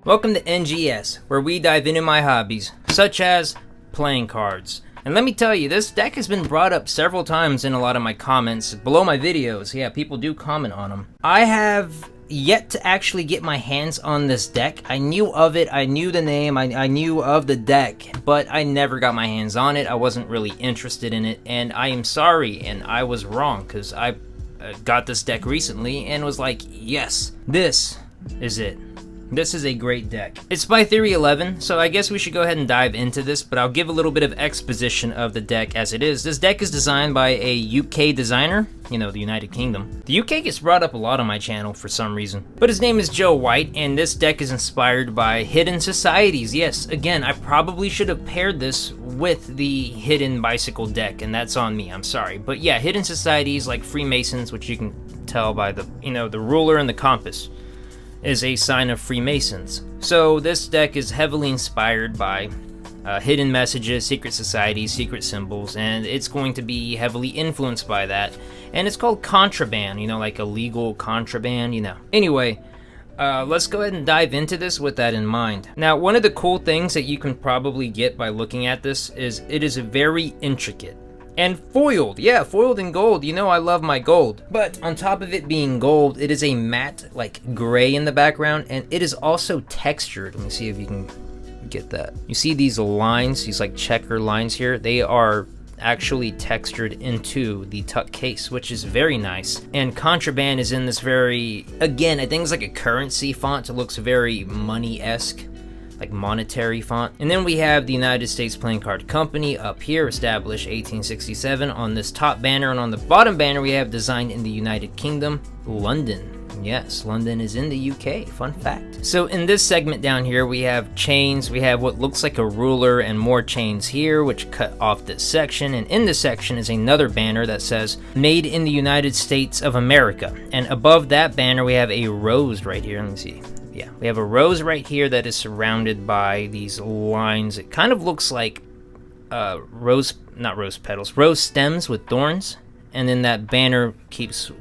Welcome to NGS, where we dive into my hobbies, such as playing cards. And let me tell you, this deck has been brought up several times in a lot of my comments below my videos. Yeah, people do comment on them. I have yet to actually get my hands on this deck. I knew of it, I knew the name, I knew of the deck, but I never got my hands on it. I wasn't really interested in it, and I am sorry, and I was wrong, because I got this deck recently and was like, yes, this is it. This is a great deck. It's by Theory11, so I guess we should go ahead and dive into this, but I'll give a little bit of exposition of the deck as it is. This deck is designed by a UK designer, you know, the United Kingdom. The UK gets brought up a lot on my channel for some reason. But his name is Joe White, and this deck is inspired by Hidden Societies. Yes, again, I probably should have paired this with the Hidden Bicycle deck, and that's on me, I'm sorry. But yeah, Hidden Societies like Freemasons, which you can tell by the, you know, the ruler and the compass, is a sign of Freemasons. So this deck is heavily inspired by hidden messages, secret societies, secret symbols, and it's going to be heavily influenced by that. And it's called Contraband, you know, like illegal contraband, you know. Anyway, let's go ahead and dive into this with that in mind. Now, one of the cool things that you can probably get by looking at this is it is very intricate. And foiled, yeah, foiled in gold. You know I love my gold. But on top of it being gold, it is a matte, like, gray in the background, and it is also textured. Let me see if you can get that. You see these lines, these like checker lines here? They are actually textured into the tuck case, which is very nice. And Contraband is in this very, again, I think it's like a currency font. It looks very money-esque, like monetary font. And then we have the United States Playing Card Company up here, established 1867 on this top banner, and on the bottom banner we have designed in the United Kingdom, London. Yes, London is in the UK, fun fact. So in this segment down here we have chains, we have what looks like a ruler and more chains here which cut off this section, and in this section is another banner that says made in the United States of America, and above that banner we have a rose right here. Let me see. Yeah, we have a rose right here that is surrounded by these lines. It kind of looks like rose stems with thorns, and then that banner keeps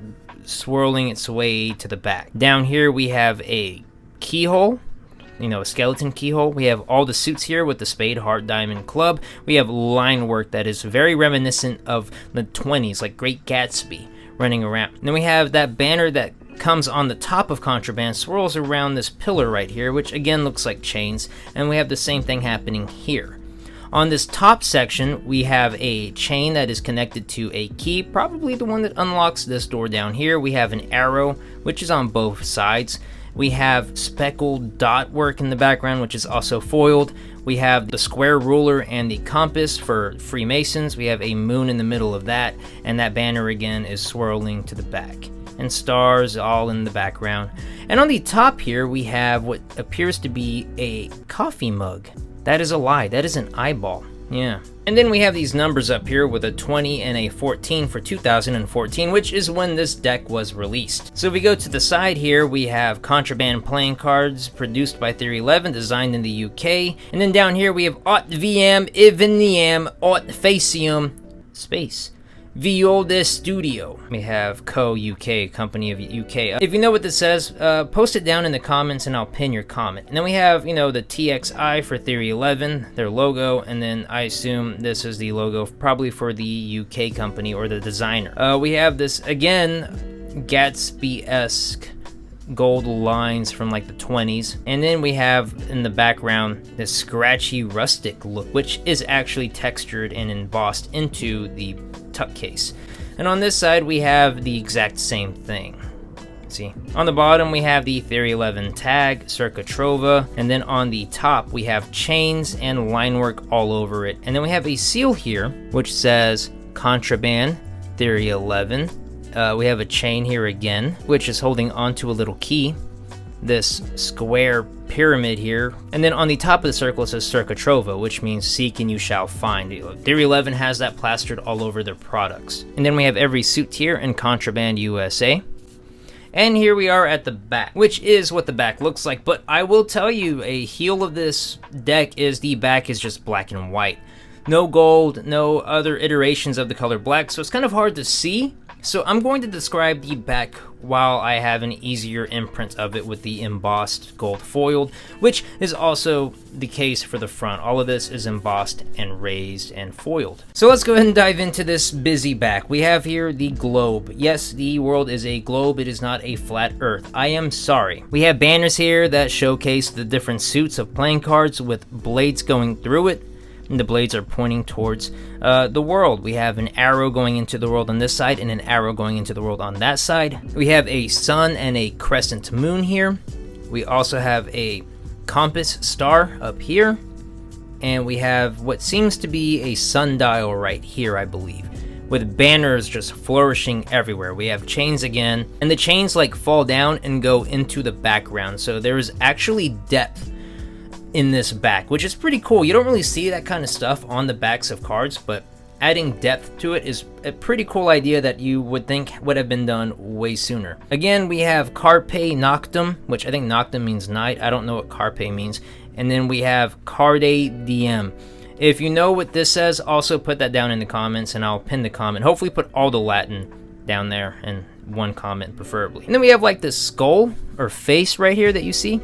swirling its way to the back. Down here we have a keyhole, you know, a skeleton keyhole. We have all the suits here with the spade, heart, diamond, club. We have line work that is very reminiscent of the 20s, like Great Gatsby running around. And then we have that banner that comes on the top of Contraband, swirls around this pillar right here, which again looks like chains, and we have the same thing happening here. On this top section we have a chain that is connected to a key, probably the one that unlocks this door down here. We have an arrow which is on both sides. We have speckled dot work in the background, which is also foiled. We have the square ruler and the compass for Freemasons. We have a moon in the middle of that, and that banner again is swirling to the back, and stars all in the background. And on the top here we have what appears to be a coffee mug. That is a lie, that is an eyeball. Yeah. And then we have these numbers up here with a 20 and a 14 for 2014, which is when this deck was released. So if we go to the side here, we have Contraband Playing Cards, produced by Theory11, designed in the UK. And then down here we have Aut VM, Iviniam, Aut Facium, space. Violde Studio. We have UK, Company of UK. If you know what this says, post it down in the comments and I'll pin your comment. And then we have, you know, the TXI for Theory11, their logo, and then I assume this is the logo probably for the UK company or the designer. We have this, again, Gatsby-esque gold lines from like the 20s, and then we have in the background this scratchy rustic look, which is actually textured and embossed into the tuck case. And on this side we have the exact same thing. See, on the bottom we have the Theory11 tag, Circa Trova, and then on the top we have chains and line work all over it. And then we have a seal here which says Contraband Theory11. We have a chain here again, which is holding onto a little key, this square pyramid here, and then on the top of the circle it says Circa Trova, which means seek and you shall find. Theory11 has that plastered all over their products. And then we have every suit here in Contraband USA. And here we are at the back, which is what the back looks like, but I will tell you, a heel of this deck is the back is just black and white. No gold, no other iterations of the color black, so it's kind of hard to see. So I'm going to describe the back while I have an easier imprint of it with the embossed gold foiled, which is also the case for the front. All of this is embossed and raised and foiled. So let's go ahead and dive into this busy back. We have here the globe. Yes, the world is a globe. It is not a flat earth. I am sorry. We have banners here that showcase the different suits of playing cards with blades going through it. And the blades are pointing towards the world. We have an arrow going into the world on this side and an arrow going into the world on that side. We have a sun and a crescent moon here. We also have a compass star up here. And we have what seems to be a sundial right here, I believe, with banners just flourishing everywhere. We have chains again, and the chains like fall down and go into the background. So there is actually depth in this back, which is pretty cool. You don't really see that kind of stuff on the backs of cards, but adding depth to it is a pretty cool idea that you would think would have been done way sooner. Again, we have Carpe Noctem, which I think Noctem means night. I don't know what Carpe means. And then we have Carde Diem. If you know what this says, also put that down in the comments and I'll pin the comment. Hopefully put all the Latin down there in one comment preferably. And then we have like this skull or face right here that you see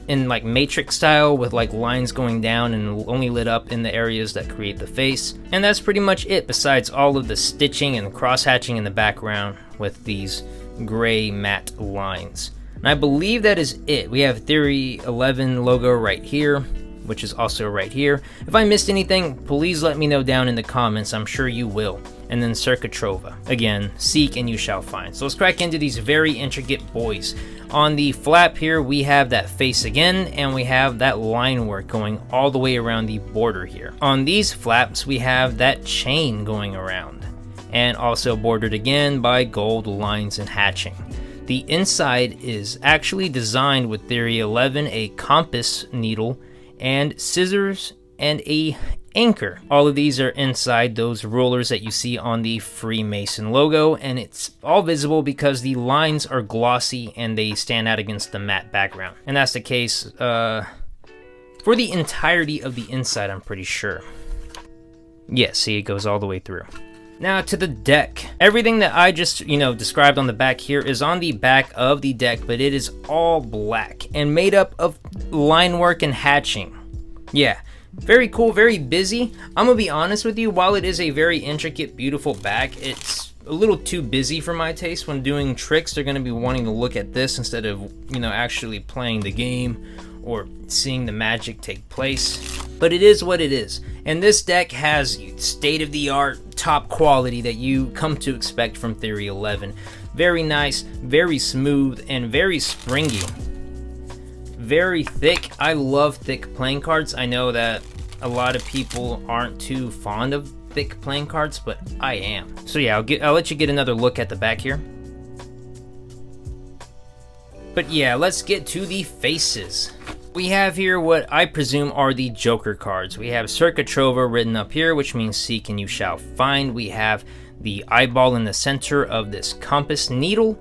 in like matrix style with like lines going down and only lit up in the areas that create the face. And that's pretty much it, besides all of the stitching and cross hatching in the background with these gray matte lines. And I believe that is it. We have Theory11 logo right here, which is also right here. If I missed anything, please let me know down in the comments. I'm sure you will. And then Circa Trova. Again, seek and you shall find. So let's crack into these very intricate boys. On the flap here, we have that face again, and we have that line work going all the way around the border here. On these flaps, we have that chain going around, and also bordered again by gold lines and hatching. The inside is actually designed with Theory11, a compass needle, and scissors, and a anchor. All of these are inside those rollers that you see on the Freemason logo, and it's all visible because the lines are glossy and they stand out against the matte background. And that's the case for the entirety of the inside, I'm pretty sure. Yes, see, it goes all the way through. Now to the deck. Everything that I just, described on the back here is on the back of the deck, but it is all black and made up of line work and hatching. Yeah. Very cool, very busy. I'm gonna be honest with you, while it is a very intricate, beautiful back, it's a little too busy for my taste. When doing tricks, they're gonna be wanting to look at this instead of, actually playing the game or seeing the magic take place. But it is what it is. And this deck has state-of-the-art, top quality that you come to expect from Theory11. Very nice, very smooth, and very springy. Very thick. I love thick playing cards. I know that a lot of people aren't too fond of thick playing cards, but I am. So yeah, I'll let you get another look at the back here. But yeah, let's get to the faces. We have here what I presume are the Joker cards. We have Circa Trova written up here, which means seek and you shall find. We have the eyeball in the center of this compass needle.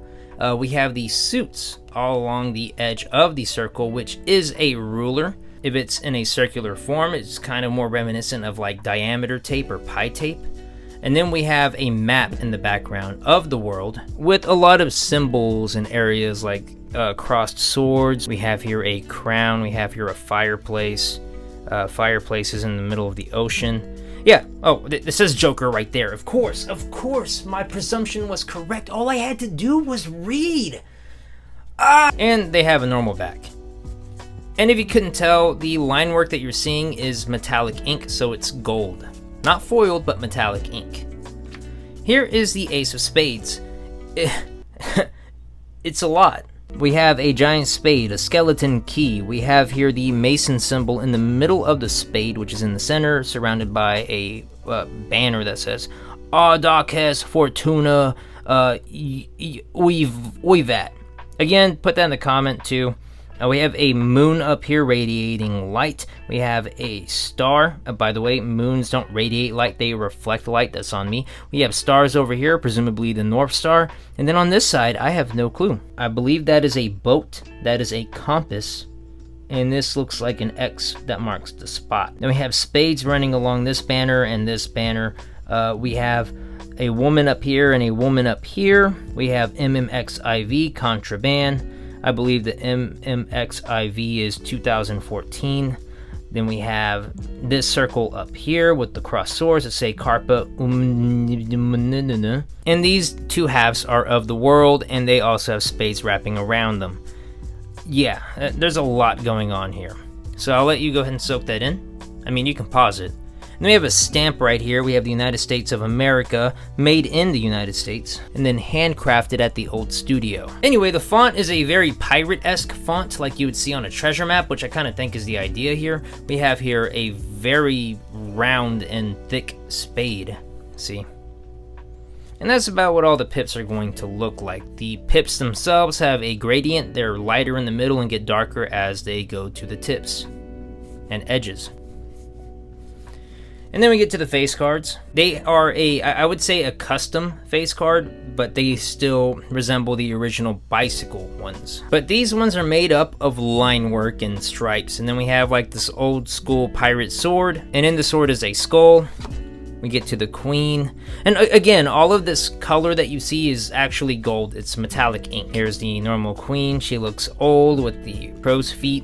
We have the suits all along the edge of the circle, which is a ruler. If it's in a circular form, it's kind of more reminiscent of like diameter tape or pi tape. And then we have a map in the background of the world with a lot of symbols and areas like crossed swords. We have here a crown. We have here a fireplace. Fireplace is in the middle of the ocean. Yeah, oh, it says Joker right there. Of course, my presumption was correct. All I had to do was read. And they have a normal back. And if you couldn't tell, the line work that you're seeing is metallic ink, so it's gold. Not foiled, but metallic ink. Here is the Ace of Spades. It's a lot. We have a giant spade, a skeleton key. We have here the Mason symbol in the middle of the spade, which is in the center, surrounded by a banner that says, Audaces Fortuna Vivat. Again, put that in the comment too. We have a moon up here radiating light. We have a star. By the way, moons don't radiate light, they reflect light. That's on me. We have stars over here, presumably the North Star. And then on this side, I have no clue. I believe that is a boat. That is a compass. And this looks like an X that marks the spot. Then we have spades running along this banner and this banner. We have a woman up here and a woman up here. We have MMXIV, Contraband. I believe the MMXIV is 2014. Then we have this circle up here with the crossed swords that say Carpa. And these two halves are of the world, and they also have spades wrapping around them. Yeah, there's a lot going on here. So I'll let you go ahead and soak that in. I mean, you can pause it. And then we have a stamp right here. We have the United States of America, made in the United States, and then handcrafted at the old studio. Anyway, the font is a very pirate-esque font like you would see on a treasure map, which I kind of think is the idea here. We have here a very round and thick spade, see? And that's about what all the pips are going to look like. The pips themselves have a gradient. They're lighter in the middle and get darker as they go to the tips and edges. And then we get to the face cards. They are I would say a custom face card, but they still resemble the original bicycle ones. But these ones are made up of line work and stripes. And then we have like this old school pirate sword. And in the sword is a skull. We get to the queen. And again, all of this color that you see is actually gold. It's metallic ink. Here's the normal queen. She looks old with the crow's feet.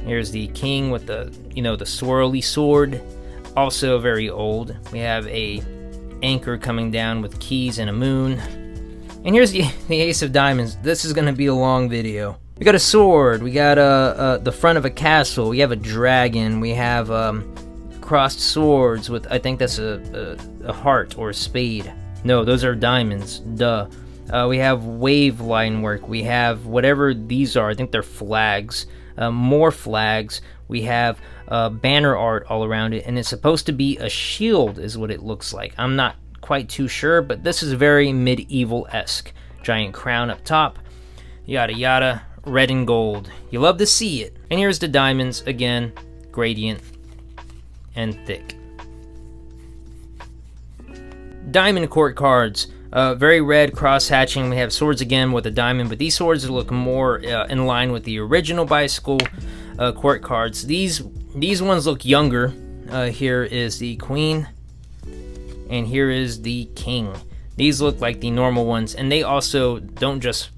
Here's the king with the, the swirly sword, also very old. We have a anchor coming down with keys and a moon. And here's the ace of diamonds. This is going to be a long video. We got a sword. We got the front of a castle. We have a dragon. We have crossed swords with, I think that's a heart or a spade. No, those are diamonds. Duh. We have wave line work. We have whatever these are. I think they're flags. More flags. We have banner art all around it, and it's supposed to be a shield is what it looks like. I'm not quite too sure, but this is very medieval-esque. Giant crown up top, yada yada, red and gold. You love to see it. And here's the diamonds, again, gradient and thick. Diamond court cards. Very red, cross-hatching. We have swords again with a diamond, but these swords look more in line with the original bicycle court cards. These ones look younger. Here is the queen, and here is the king. These look like the normal ones, and they also don't just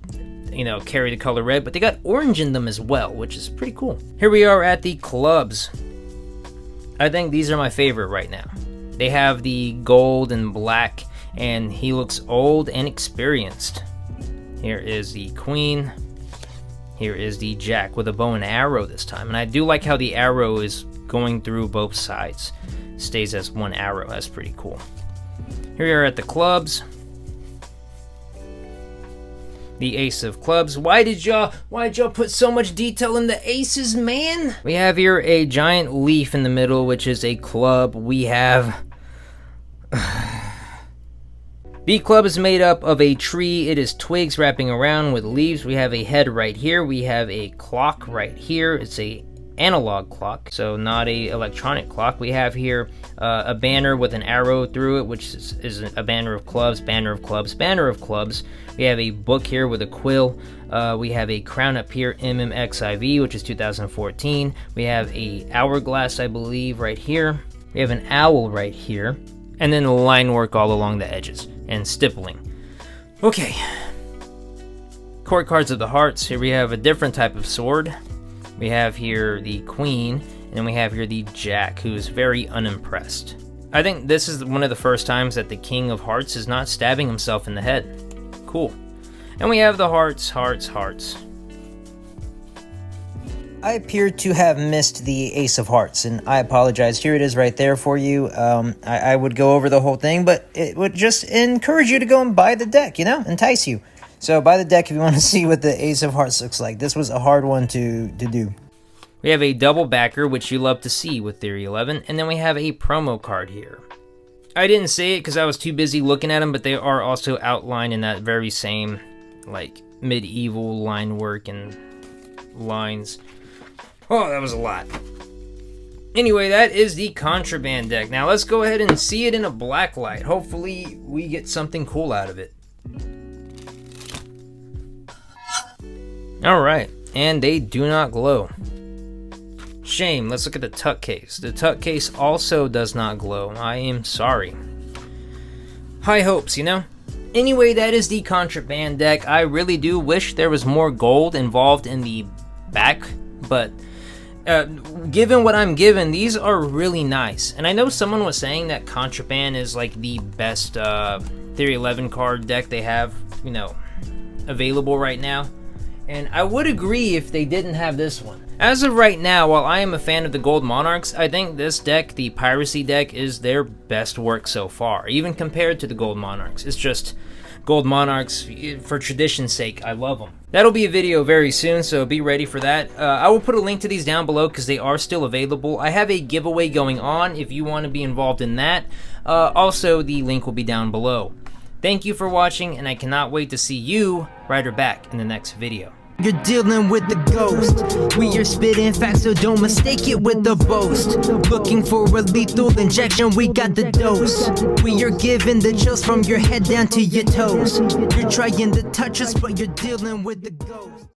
carry the color red, but they got orange in them as well, which is pretty cool. Here we are at the clubs. I think these are my favorite right now. They have the gold and black, and he looks old and experienced. Here is the queen. Here is the jack with a bow and arrow this time. And I do like how the arrow is going through both sides. Stays as one arrow. That's pretty cool. Here we are at the clubs. The ace of clubs. Why'd y'all put so much detail in the aces, man? We have here a giant leaf in the middle, which is a club. We have... The club is made up of a tree. It is twigs wrapping around with leaves. We have a head right here. We have a clock right here. It's a analog clock, so not a electronic clock. We have here a banner with an arrow through it, which is a banner of clubs, banner of clubs, banner of clubs. We have a book here with a quill. We have a crown up here, MMXIV, which is 2014. We have a hourglass, I believe, right here. We have an owl right here. And then line work all along the edges and stippling. Okay. Court cards of the hearts. Here we have a different type of sword. We have here the queen, and then we have here the jack, who is very unimpressed. I think this is one of the first times that the king of hearts is not stabbing himself in the head. Cool. And we have the hearts, hearts, hearts. I appear to have missed the ace of hearts, and I apologize. Here it is right there for you. I would go over the whole thing, but it would just encourage you to go and buy the deck, entice you. So buy the deck if you want to see what the ace of hearts looks like. This was a hard one to do. We have a double backer, which you love to see with Theory11, and then we have a promo card here. I didn't say it because I was too busy looking at them, but they are also outlined in that very same, medieval line work and lines. Oh, that was a lot. Anyway, that is the Contraband deck. Now let's go ahead and see it in a black light. Hopefully we get something cool out of it. Alright, and they do not glow. Shame. Let's look at the tuck case. The tuck case also does not glow. I am sorry. high hopes, you know? Anyway, that is the Contraband deck. I really do wish there was more gold involved in the back, but given what I'm given, these are really nice. And I know someone was saying that Contraband is like the best Theory11 card deck they have, you know, available right now. And I would agree if they didn't have this one. As of right now, while I am a fan of the Gold Monarchs, I think this deck, the Piracy deck, is their best work so far, even compared to the Gold Monarchs. It's just Gold Monarchs, for tradition's sake, I love them. That'll be a video very soon, so be ready for that. I will put a link to these down below because they are still available. I have a giveaway going on if you want to be involved in that. Also, the link will be down below. Thank you for watching, and I cannot wait to see you right or back in the next video. You're dealing with the ghost. We are spitting facts, so don't mistake it with the boast. Looking for a lethal injection, we got the dose. We are giving the chills from your head down to your toes. You're trying to touch us, but you're dealing with the ghost.